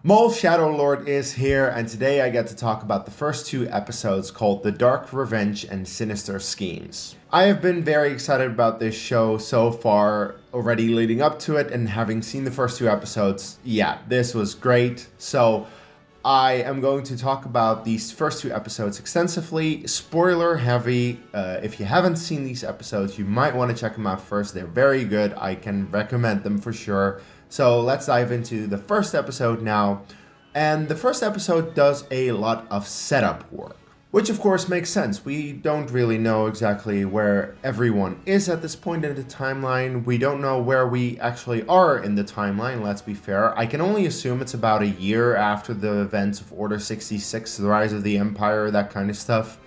Maul Shadow Lord is here, and today I get to talk about the first two episodes called The Dark Revenge and Sinister Schemes. I have been very excited about this show so far, already leading up to it, and having seen the first two episodes, yeah, this was great. So I am going to talk about these first two episodes extensively, spoiler heavy. If you haven't seen these episodes, you might want to check them out first. They're very good. I can recommend them for sure. So let's dive into the first episode now. And the first episode does a lot of setup work, which of course makes sense. We don't really know exactly where everyone is at this point in the timeline. We don't know where we actually are in the timeline, let's be fair. I can only assume it's about a year after the events of Order 66, the rise of the Empire, that kind of stuff.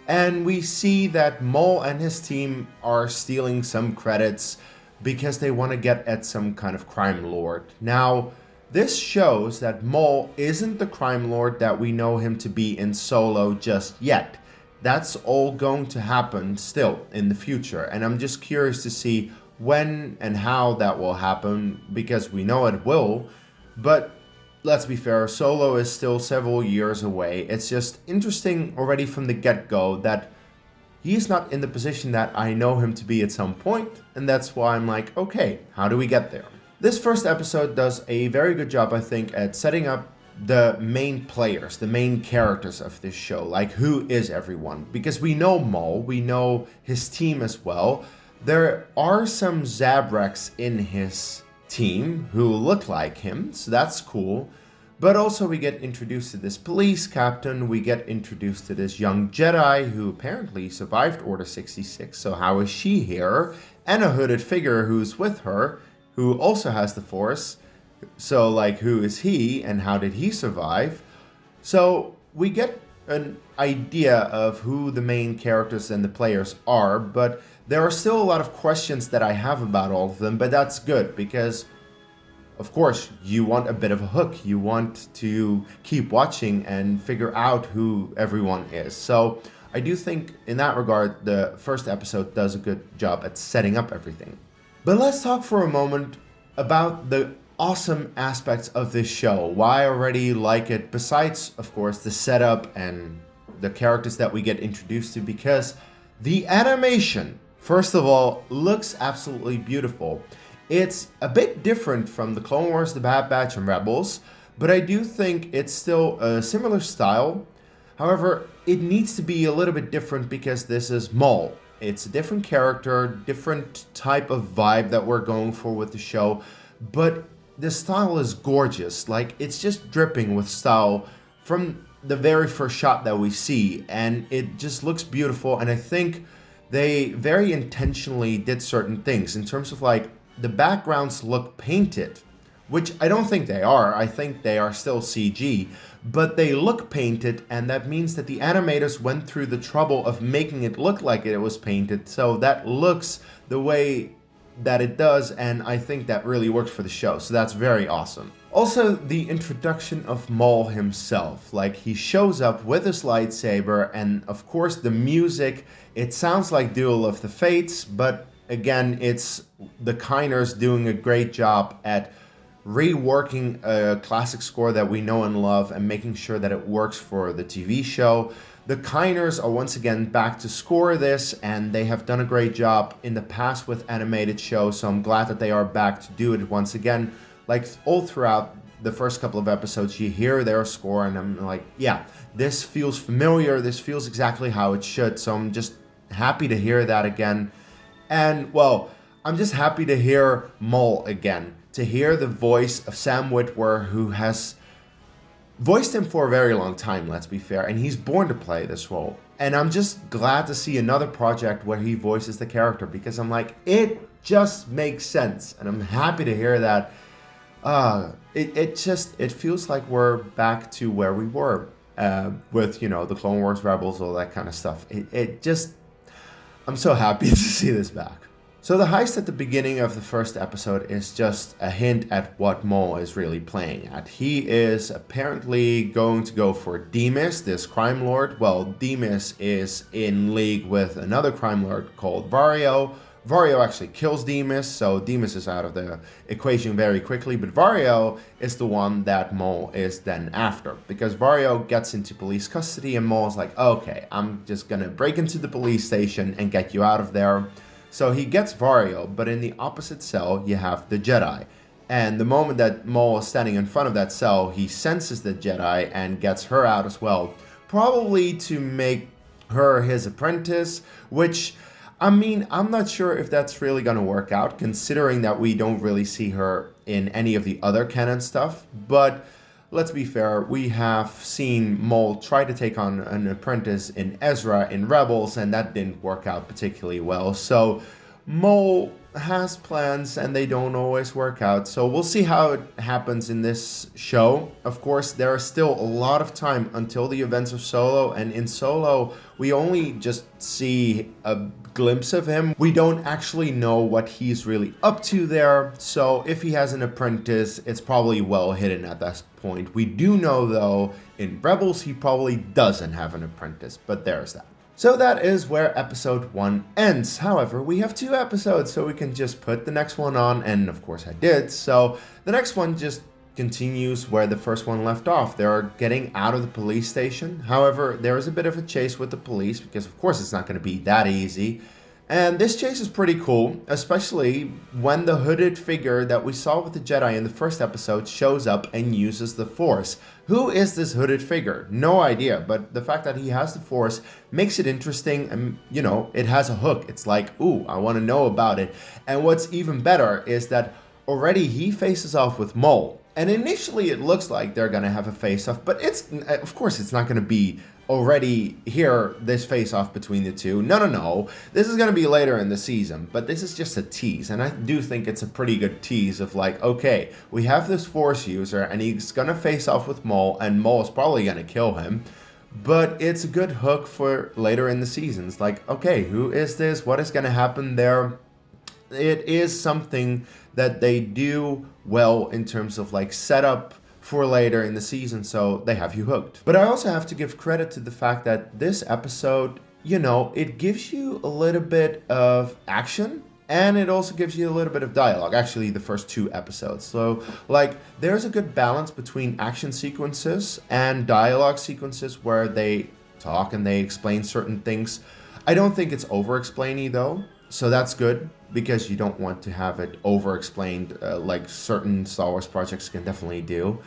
And we see that Maul and his team are stealing some credits because they want to get at some kind of crime lord. Now, this shows that Maul isn't the crime lord that we know him to be in Solo just yet. That's all going to happen still in the future, and I'm just curious to see when and how that will happen, because we know it will, but let's be fair, Solo is still several years away. It's just interesting already from the get-go that he's not in the position that I know him to be at some point, and that's why I'm like, okay, how do we get there? This first episode does a very good job, I think, at setting up the main players, the main characters of this show, like who is everyone? Because we know Maul, we know his team as well. There are some Zabraks in his team who look like him, so that's cool. But also we get introduced to this police captain, we get introduced to this young Jedi who apparently survived Order 66, so how is she here? And a hooded figure who's with her, who also has the Force. So like, who is he and how did he survive? So we get an idea of who the main characters and the players are, but there are still a lot of questions that I have about all of them, but that's good because of course, you want a bit of a hook. You want to keep watching and figure out who everyone is. So I do think in that regard, the first episode does a good job at setting up everything. But let's talk for a moment about the awesome aspects of this show. Why I already like it, besides, of course, the setup and the characters that we get introduced to, because the animation, first of all, looks absolutely beautiful. It's a bit different from the Clone Wars, the Bad Batch, and Rebels, but I do think it's still a similar style. However, it needs to be a little bit different because this is Maul. It's a different character, different type of vibe that we're going for with the show, but the style is gorgeous. Like, it's just dripping with style from the very first shot that we see, and it just looks beautiful, and I think they very intentionally did certain things in terms of like, the backgrounds look painted, which I don't think they are. I think they are still CG, but they look painted, and that means that the animators went through the trouble of making it look like it was painted, so that looks the way that it does, and I think that really works for the show, so that's very awesome. Also, the introduction of Maul himself, like he shows up with his lightsaber, and of course the music, it sounds like Duel of the Fates, but again, it's the Kiners doing a great job at reworking a classic score that we know and love and making sure that it works for the TV show. The Kiners are once again back to score this, and they have done a great job in the past with animated shows, so I'm glad that they are back to do it once again. Like, all throughout the first couple of episodes, you hear their score, and I'm like, yeah, this feels familiar, this feels exactly how it should, so I'm just happy to hear that again. And, well, I'm just happy to hear Maul again, to hear the voice of Sam Witwer, who has voiced him for a very long time, let's be fair, and he's born to play this role. And I'm just glad to see another project where he voices the character, because I'm like, it just makes sense, and I'm happy to hear that. It feels like we're back to where we were with, the Clone Wars, Rebels, all that kind of stuff. I'm so happy to see this back. So the heist at the beginning of the first episode is just a hint at what Maul is really playing at. He is apparently going to go for Deemis, this crime lord. Well, Deemis is in league with another crime lord called Vario. Vario actually kills Deemis, so Deemis is out of the equation very quickly, but Vario is the one that Maul is then after, because Vario gets into police custody and Maul's like, okay, I'm just gonna break into the police station and get you out of there. So he gets Vario, but in the opposite cell, you have the Jedi. And the moment that Maul is standing in front of that cell, he senses the Jedi and gets her out as well, probably to make her his apprentice, which, I mean, I'm not sure if that's really going to work out, considering that we don't really see her in any of the other canon stuff. But let's be fair, we have seen Maul try to take on an apprentice in Ezra in Rebels, and that didn't work out particularly well. So Maul has plans and they don't always work out. So we'll see how it happens in this show. Of course, there is still a lot of time until the events of Solo, and in Solo, we only just see a glimpse of him. We don't actually know what he's really up to there. So if he has an apprentice, it's probably well hidden at that point. We do know, though, in Rebels, he probably doesn't have an apprentice, but there's that. So that is where episode 1 ends. However, we have 2 episodes, so we can just put the next one on, and of course I did. So the next one just continues where the first one left off. They're getting out of the police station. However, there is a bit of a chase with the police, because of course it's not going to be that easy. And this chase is pretty cool, especially when the hooded figure that we saw with the Jedi in the first episode shows up and uses the Force. Who is this hooded figure? No idea, but the fact that he has the Force makes it interesting, and, you know, it has a hook. It's like, ooh, I want to know about it. And what's even better is that already he faces off with Maul. And initially it looks like they're going to have a face-off, but it's, of course, it's not going to be already here, this face-off between the two. No. This is going to be later in the season, but this is just a tease. And I do think it's a pretty good tease of like, okay, we have this Force user and he's going to face off with Maul, and Maul is probably going to kill him. But it's a good hook for later in the seasons. Like, okay, who is this? What is going to happen there? It is something that they do well in terms of like setup for later in the season, so they have you hooked. But I also have to give credit to the fact that this episode, you know, it gives you a little bit of action, and it also gives you a little bit of dialogue. Actually, the first 2 episodes. So, like, there's a good balance between action sequences and dialogue sequences where they talk and they explain certain things. I don't think it's over-explainy, though, so that's good, because you don't want to have it over-explained like certain Star Wars projects can definitely do.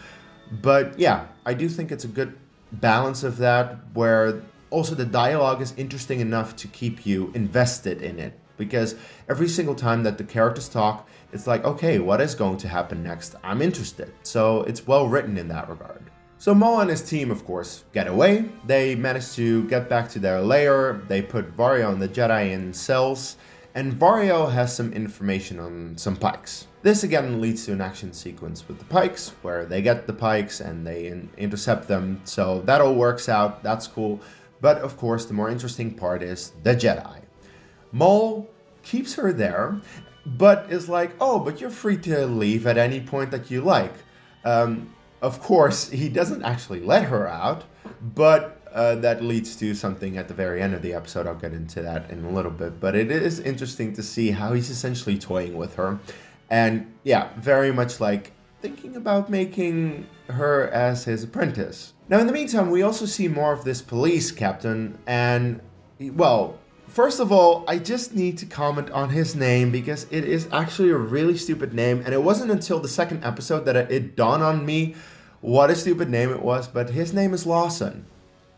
But yeah, I do think it's a good balance of that, where also the dialogue is interesting enough to keep you invested in it. Because every single time that the characters talk, it's like, okay, what is going to happen next? I'm interested. So it's well written in that regard. So Maul and his team, of course, get away. They manage to get back to their lair. They put Vario and the Jedi in cells. And Vario has some information on some Pykes. This again leads to an action sequence with the Pykes, where they get the Pykes and they intercept them. So that all works out, that's cool. But of course, the more interesting part is the Jedi. Maul keeps her there, but is like, oh, but you're free to leave at any point that you like. Of course, he doesn't actually let her out, but that leads to something at the very end of the episode. I'll get into that in a little bit. But it is interesting to see how he's essentially toying with her. And yeah, very much like thinking about making her as his apprentice. Now, in the meantime, we also see more of this police captain. And, well, first of all, I just need to comment on his name, because it is actually a really stupid name. And it wasn't until the second episode that it dawned on me what a stupid name it was. But his name is Lawson.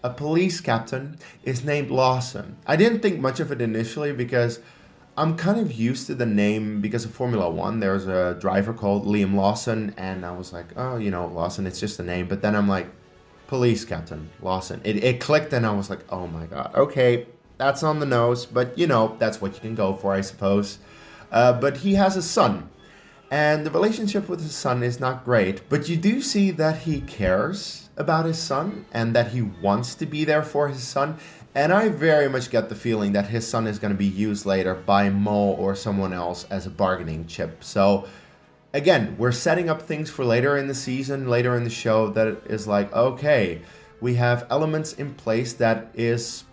A police captain is named Lawson. I didn't think much of it initially, because I'm kind of used to the name because of Formula One. There's a driver called Liam Lawson, and I was like, oh, you know, Lawson, it's just a name. But then I'm like, police captain, Lawson. It clicked, and I was like, oh my god, okay, that's on the nose, but you know, that's what you can go for, I suppose. But he has a son, and the relationship with his son is not great, but you do see that he cares about his son and that he wants to be there for his son. And I very much get the feeling that his son is going to be used later by Maul or someone else as a bargaining chip. So again, we're setting up things for later in the season, later in the show, that is like, okay, we have elements in place that is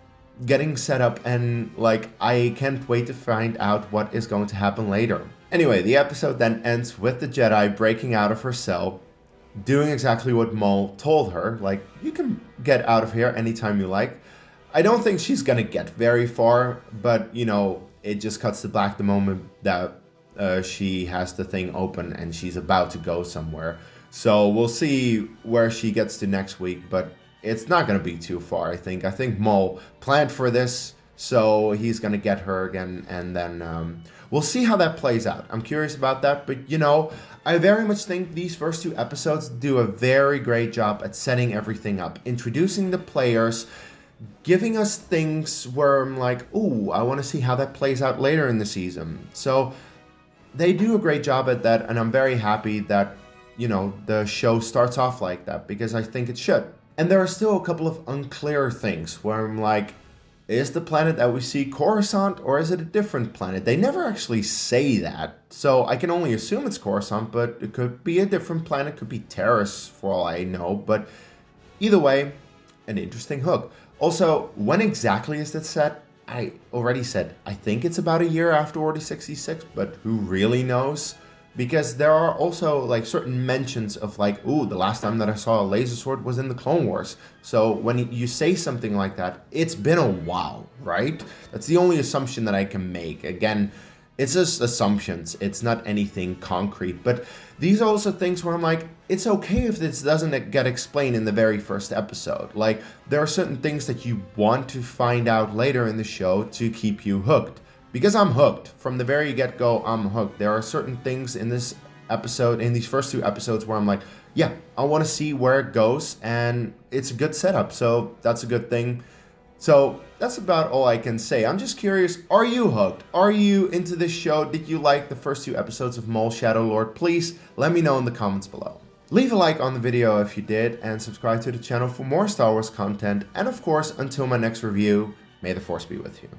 getting set up, and like I can't wait to find out what is going to happen later. Anyway, the episode then ends with the Jedi breaking out of her cell, doing exactly what Maul told her, like, you can get out of here anytime you like. I don't think she's gonna get very far, but you know, it just cuts to black the moment that she has the thing open and she's about to go somewhere. So we'll see where she gets to next week, but it's not gonna be too far, I think. I think Maul planned for this, so he's gonna get her again, and then we'll see how that plays out. I'm curious about that, but you know, I very much think these first 2 episodes do a very great job at setting everything up, introducing the players, giving us things where I'm like, ooh, I want to see how that plays out later in the season. So they do a great job at that, and I'm very happy that, you know, the show starts off like that, because I think it should. And there are still a couple of unclear things where I'm like, is the planet that we see Coruscant, or is it a different planet? They never actually say that, so I can only assume it's Coruscant, but it could be a different planet, could be Terrace for all I know, but either way, an interesting hook. Also, when exactly is that set? I already said, I think it's about a year after Order 66, but who really knows? Because there are also like certain mentions of like, ooh, the last time that I saw a laser sword was in the Clone Wars. So when you say something like that, it's been a while, right? That's the only assumption that I can make. Again, it's just assumptions. It's not anything concrete. But these are also things where I'm like, it's okay if this doesn't get explained in the very first episode. Like, there are certain things that you want to find out later in the show to keep you hooked. Because I'm hooked. From the very get-go, I'm hooked. There are certain things in this episode, in these first 2 episodes, where I'm like, yeah, I want to see where it goes, and it's a good setup, so that's a good thing. So that's about all I can say. I'm just curious, are you hooked? Are you into this show? Did you like the first 2 episodes of Maul Shadow Lord? Please let me know in the comments below. Leave a like on the video if you did, and subscribe to the channel for more Star Wars content. And of course, until my next review, may the Force be with you.